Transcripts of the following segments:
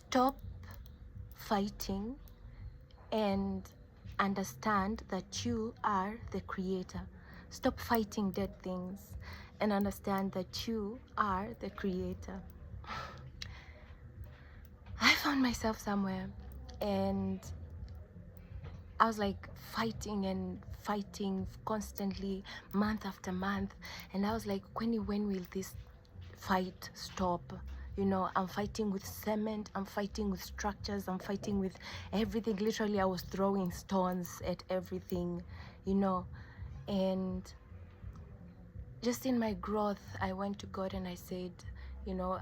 Stop fighting and understand that you are the creator. Stop fighting dead things and understand that you are the creator. I found myself somewhere and I was like fighting and fighting constantly, month after month. And I was like, when will this fight stop? You know, I'm fighting with cement, I'm fighting with structures, I'm fighting with everything. Literally, I was throwing stones at everything, you know. And just in my growth, I went to God and I said, you know,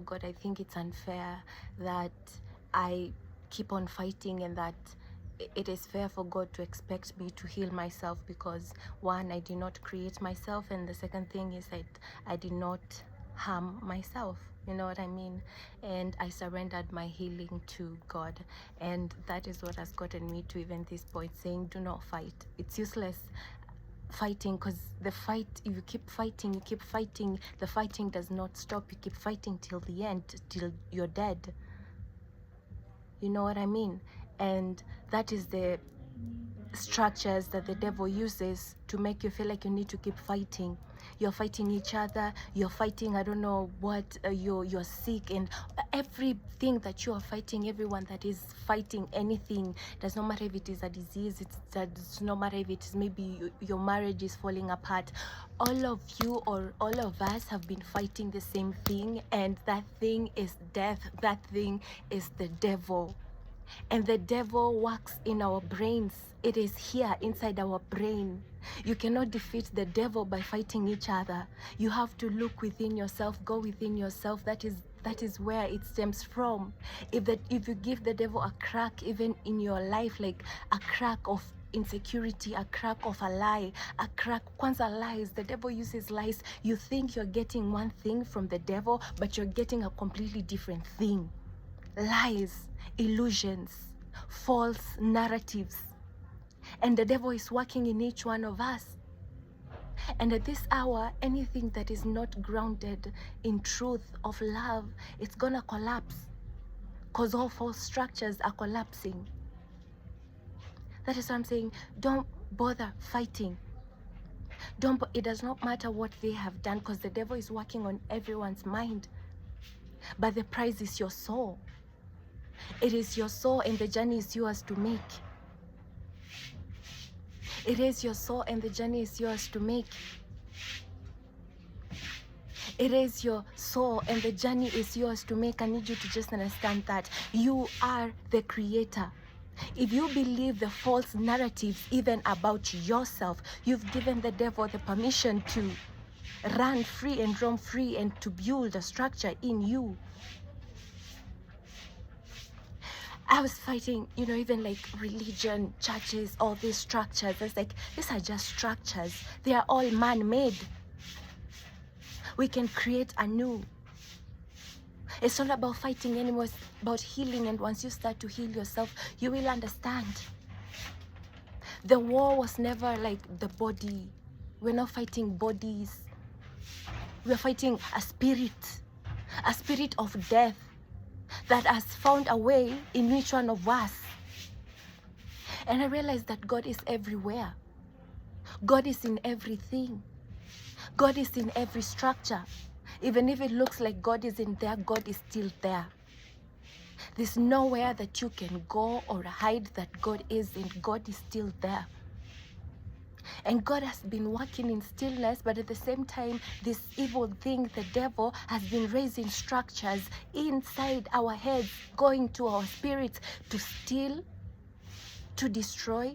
God, I think it's unfair that I keep on fighting, and that it is fair for God to expect me to heal myself, because one, I did not create myself, and the second thing is that I did not harm myself. You know what I mean? And I surrendered my healing to God, and that is what has gotten me to even this point, saying, do not fight. It's useless fighting, because the fight, if you keep fighting, the fighting does not stop. You keep fighting till the end, till you're dead. You know what I mean? And that is the structures that the devil uses to make you feel like you need to keep fighting. You're fighting each other, you're fighting, I don't know what, you're sick, and everything that you are fighting, everyone that is fighting anything, does not matter if it is a disease, it does not matter if it is maybe your marriage is falling apart. All of you, or all of us, have been fighting the same thing, and that thing is death. That thing is the devil. And the devil works in our brains. It is here inside our brain. You cannot defeat the devil by fighting each other. You have to look within yourself, go within yourself. That is where it stems from. If you give the devil a crack even in your life, like a crack of insecurity, a crack of a lie, a crack, kwanza lies, the devil uses lies. You think you're getting one thing from the devil, but you're getting a completely different thing. Lies, illusions, false narratives, and the devil is working in each one of us. And at this hour, anything that is not grounded in truth of love, it's gonna collapse, because all false structures are collapsing. That is what I'm saying. Don't bother fighting. It does not matter what they have done, because the devil is working on everyone's mind, but the prize is your soul. It is your soul, and the journey is yours to make. It is your soul, and the journey is yours to make. It is your soul, and the journey is yours to make. I need you to just understand that you are the creator. If you believe the false narratives even about yourself, you've given the devil the permission to run free and roam free, and to build a structure in you. I was fighting, you know, even like religion, churches, all these structures. It's like, these are just structures. They are all man-made. We can create anew. It's not about fighting anymore, it's about healing. And once you start to heal yourself, you will understand. The war was never like the body. We're not fighting bodies. We're fighting a spirit of death that has found a way in each one of us. And I realized that God is everywhere. God is in everything. God is in every structure. Even if it looks like God isn't there, God is still there. There's nowhere that you can go or hide that God isn't. God is still there. And God has been working in stillness, but at the same time, this evil thing, the devil, has been raising structures inside our heads, going to our spirits to steal, to destroy.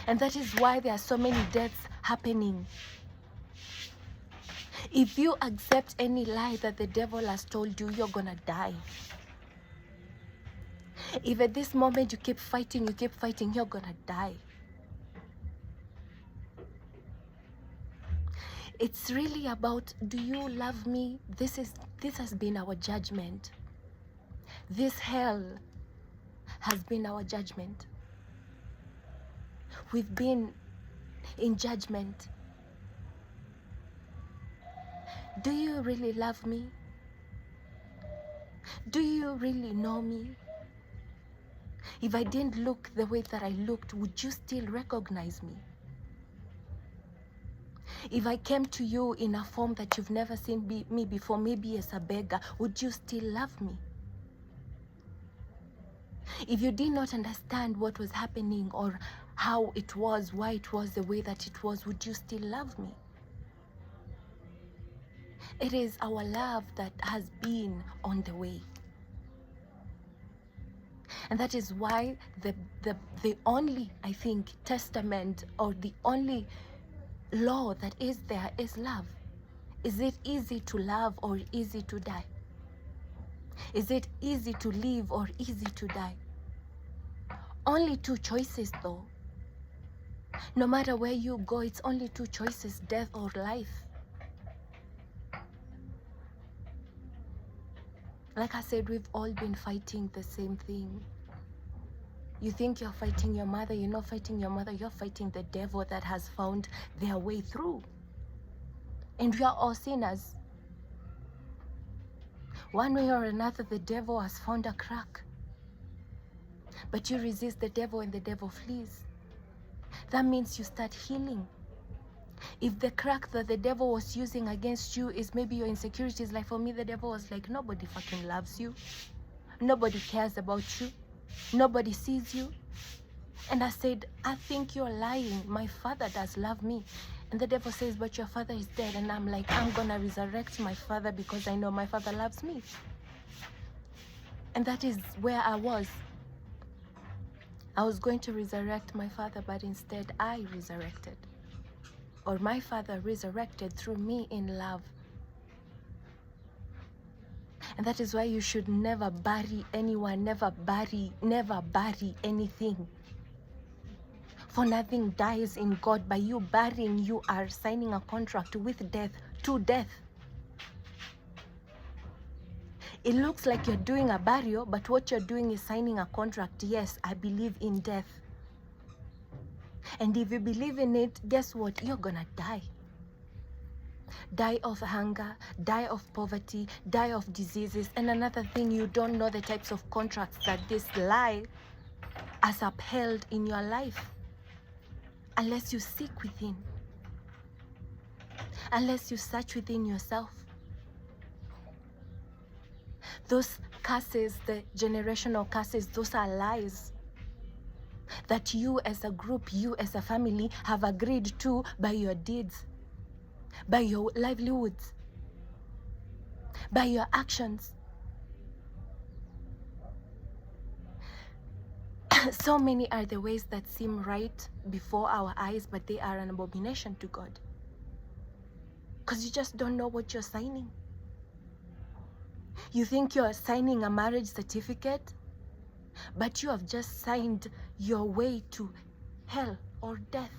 And that is why there are so many deaths happening. If you accept any lie that the devil has told you, you're gonna die. If at this moment you keep fighting, you're gonna die. It's really about, do you love me? This has been our judgment. This hell has been our judgment. We've been in judgment. Do you really love me? Do you really know me? If I didn't look the way that I looked, would you still recognize me? If I came to you in a form that you've never seen me before, maybe as a beggar, would you still love me? If you did not understand what was happening or how it was, why it was the way that it was, would you still love me? It is our love that has been on the way. And that is why the only, I think, testament or the only law that is there is love. Is it easy to love or easy to die? Is it easy to live or easy to die? Only two choices though. No matter where you go, it's only two choices, death or life. Like I said, we've all been fighting the same thing. You think you're fighting your mother, you're not fighting your mother, you're fighting the devil that has found their way through. And we are all sinners. One way or another, the devil has found a crack. But you resist the devil and the devil flees. That means you start healing. If the crack that the devil was using against you is maybe your insecurities, like for me, the devil was like, nobody fucking loves you. Nobody cares about you. Nobody sees you. And I said, I think you're lying. My father does love me. And the devil says, but your father is dead. And I'm like, I'm gonna resurrect my father because I know my father loves me. And that is where I was. I was going to resurrect my father, but instead I resurrected. Or my father resurrected through me in love. And that is why you should never bury anyone, never bury anything. For nothing dies in God. By you burying, you are signing a contract with death, to death. It looks like you're doing a burial, but what you're doing is signing a contract. Yes, I believe in death. And if you believe in it, guess what? You're gonna die. Die of hunger, die of poverty, die of diseases. And another thing, you don't know the types of contracts that this lie has upheld in your life. Unless you seek within. Unless you search within yourself. Those curses, the generational curses, those are lies that you as a group, you as a family have agreed to by your deeds, by your livelihoods, by your actions. So many are the ways that seem right before our eyes, but they are an abomination to God. Because you just don't know what you're signing. You think you're signing a marriage certificate, but you have just signed your way to hell or death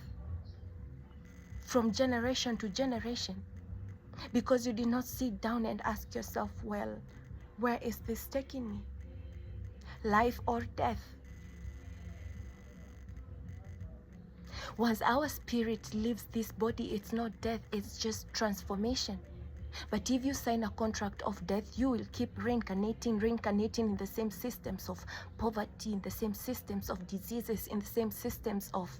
from generation to generation, because you did not sit down and ask yourself, well, where is this taking me? Life or death? Once our spirit leaves this body, it's not death, it's just transformation. But if you sign a contract of death, you will keep reincarnating in the same systems of poverty, in the same systems of diseases, in the same systems of,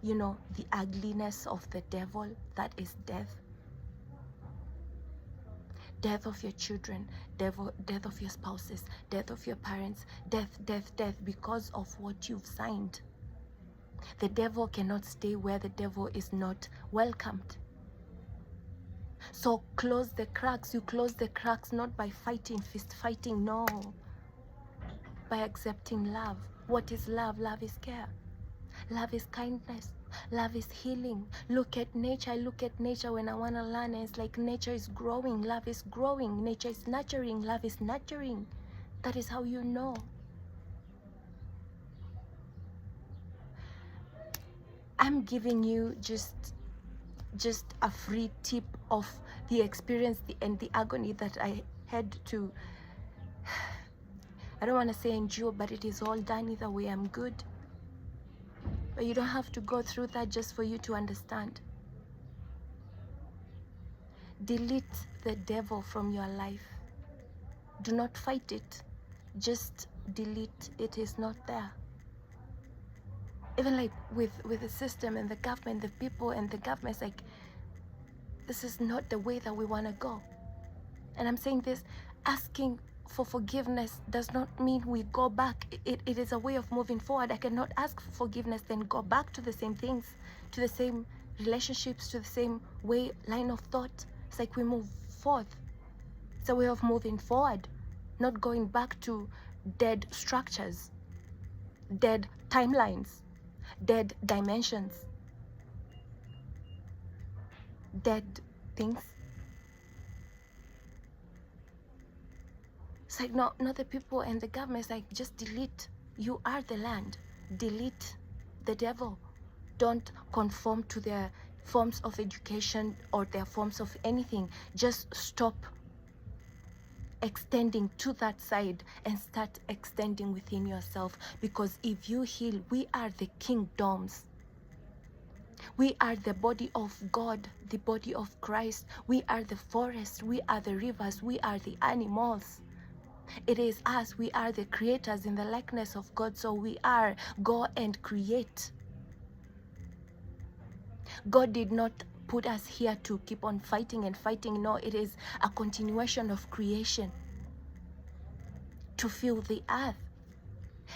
you know, the ugliness of the devil. That is death. Death of your children, death of your spouses, death of your parents, death, because of what you've signed. The devil cannot stay where the devil is not welcomed. So close the cracks. You close the cracks not by fighting, fist fighting, no. By accepting love. What is love? Love is care. Love is kindness. Love is healing. Look at nature. I look at nature when I want to learn, and it's like nature is growing. Love is growing. Nature is nurturing. Love is nurturing. That is how you know. I'm giving you just a free tip of the experience and the agony that I had to, I don't want to say endure, but it is all done either way. I'm good. But you don't have to go through that just for you to understand. Delete the devil from your life. Do not fight it. Just delete. It is not there. Even like with the system and the government, the people and the governments, like, this is not the way that we want to go. And I'm saying this, asking for forgiveness does not mean we go back. It is a way of moving forward. I cannot ask for forgiveness, then go back to the same things, to the same relationships, to the same way, line of thought. It's like we move forth. It's a way of moving forward, not going back to dead structures, dead timelines, dead dimensions, dead things. It's like not the people and the government. It's like, just delete. You are the land. Delete the devil. Don't conform to their forms of education or their forms of anything. Just stop extending to that side and start extending within yourself. Because if you heal, we are the kingdoms. We are the body of God, the body of Christ. We are the forest. We are the rivers. We are the animals. It is us. We are the creators in the likeness of God. So we are go and create. God did not put us here to keep on fighting and fighting. No, it is a continuation of creation to fill the earth.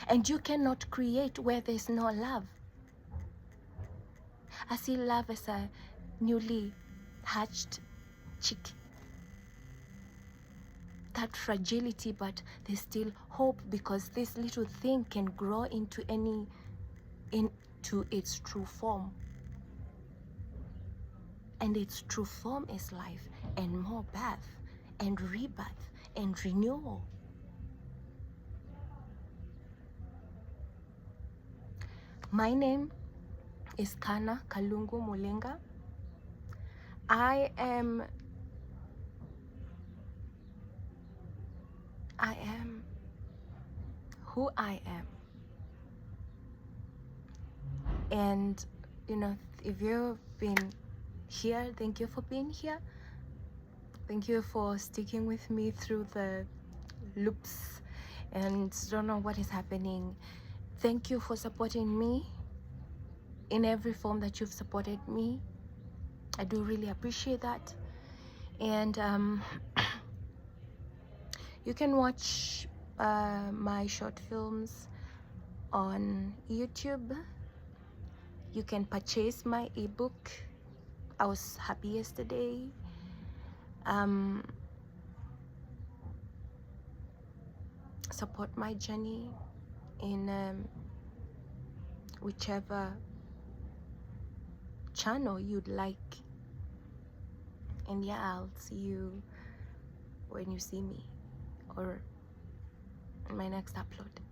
And you cannot create where there's no love. I see love as a newly hatched chick. That fragility, but there's still hope, because this little thing can grow into its true form. And its true form is life, and more birth, and rebirth, and renewal. My name is Kana Kalungu Mulenga. I am who I am. And, you know, if you've been here, thank you for being here. Thank you for sticking with me through the loops and don't know what is happening. Thank you for supporting me in every form that you've supported me. I do really appreciate that. And you can watch my short films on YouTube. You can purchase my ebook, I Was Happy Yesterday. Support my journey in whichever channel you'd like. And yeah, I'll see you when you see me, or in my next upload.